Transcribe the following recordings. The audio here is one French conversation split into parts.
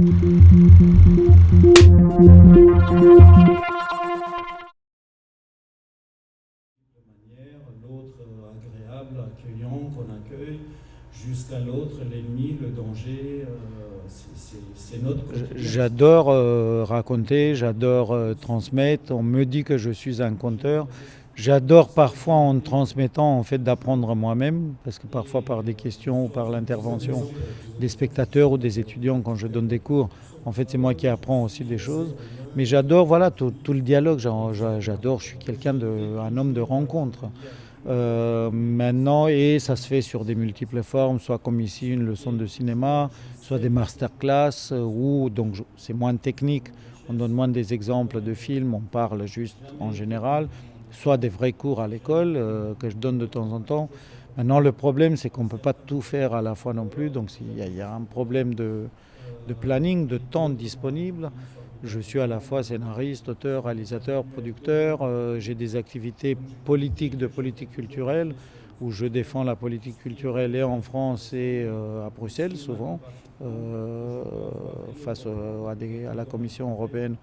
L'autre agréable, accueillant, qu'on accueille, jusqu'à l'autre, l'ennemi, le danger, c'est notre quotidien. J'adore raconter, j'adore transmettre. On me dit que je suis un conteur. J'adore parfois en transmettant en fait d'apprendre moi-même, parce que parfois par des questions ou par l'intervention des spectateurs ou des étudiants quand je donne des cours, en fait c'est moi qui apprends aussi des choses. Mais j'adore voilà tout le dialogue. J'adore. Je suis un homme de rencontre. Maintenant, et ça se fait sur des multiples formes, soit comme ici une leçon de cinéma, soit des masterclass, où donc c'est moins technique, on donne moins des exemples de films, on parle juste en général, soit des vrais cours à l'école que je donne de temps en temps. Maintenant, le problème, c'est qu'on ne peut pas tout faire à la fois non plus, donc il y a un problème de planning, de temps disponible. Je suis à la fois scénariste, auteur, réalisateur, producteur. J'ai des activités politiques de politique culturelle où je défends la politique culturelle et en France et à Bruxelles souvent, face à la Commission européenne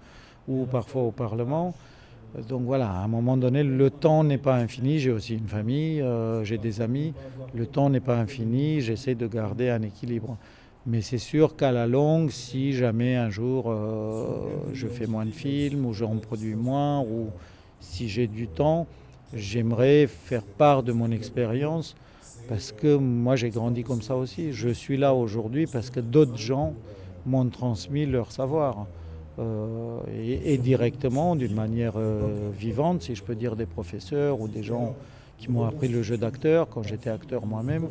ou parfois au Parlement. Donc voilà, à un moment donné, le temps n'est pas infini. J'ai aussi une famille, j'ai des amis. Le temps n'est pas infini. J'essaie de garder un équilibre. Mais c'est sûr qu'à la longue, si jamais un jour je fais moins de films ou j'en produis moins ou si j'ai du temps, j'aimerais faire part de mon expérience parce que moi j'ai grandi comme ça aussi. Je suis là aujourd'hui parce que d'autres gens m'ont transmis leur savoir et directement, d'une manière vivante, si je peux dire, des professeurs ou des gens qui m'ont appris le jeu d'acteur quand j'étais acteur moi-même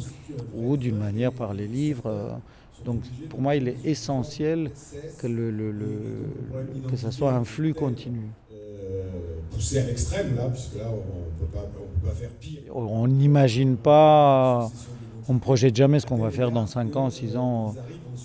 ou d'une manière par les livres. Donc pour moi, il est essentiel que, que ça soit un flux continu. Poussé à l'extrême là, puisque là on peut pas faire pire. On n'imagine pas, on ne projette jamais ce qu'on va faire dans 5 ans, 6 ans.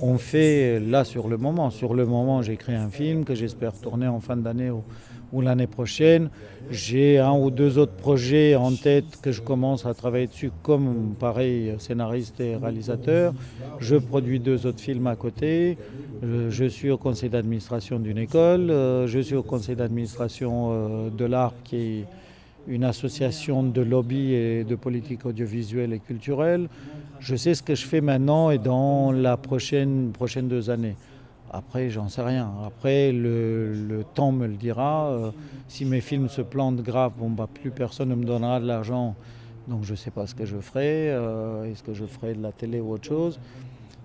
On fait là sur le moment. Sur le moment, j'écris un film que j'espère tourner en fin d'année ou l'année prochaine. J'ai un ou deux autres projets en tête que je commence à travailler dessus comme pareil scénariste et réalisateur. Je produis 2 autres films à côté. Je suis au conseil d'administration d'une école. Je suis au conseil d'administration de l'ARP qui est une association de lobby et de politique audiovisuelle et culturelle. Je sais ce que je fais maintenant et dans la prochaine 2 années. Après, j'en sais rien. Après, le temps me le dira. Si mes films se plantent grave, plus personne ne me donnera de l'argent. Donc je ne sais pas ce que je ferai. Est-ce que je ferai de la télé ou autre chose?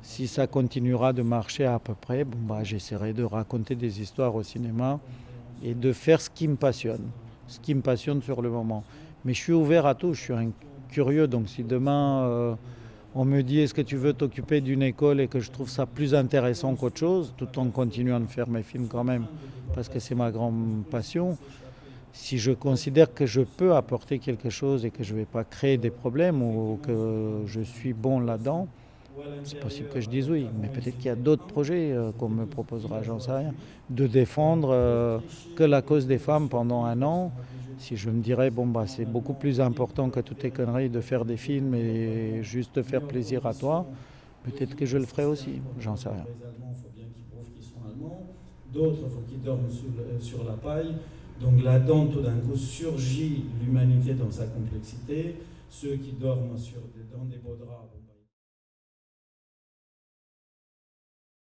Si ça continuera de marcher à peu près, j'essaierai de raconter des histoires au cinéma et de faire ce qui me passionne. Ce qui me passionne sur le moment. Mais je suis ouvert à tout. Je suis un curieux. Donc si demain on me dit est-ce que tu veux t'occuper d'une école et que je trouve ça plus intéressant qu'autre chose, tout en continuant de faire mes films quand même, parce que c'est ma grande passion, si je considère que je peux apporter quelque chose et que je ne vais pas créer des problèmes ou que je suis bon là-dedans, c'est possible que je dise oui. Mais peut-être qu'il y a d'autres projets qu'on me proposera, j'en sais rien. De défendre que la cause des femmes pendant 1 an. Si je me dirais, c'est beaucoup plus important que toutes tes conneries de faire des films et juste te faire plaisir à toi, peut-être que je le ferai aussi, j'en sais rien. Les Allemands, il faut bien qu'ils prouvent qu'ils sont Allemands. D'autres, il faut qu'ils dorment sur la paille. Donc là-dedans, tout d'un coup, surgit l'humanité dans sa complexité. Ceux qui dorment dans des beaux draps.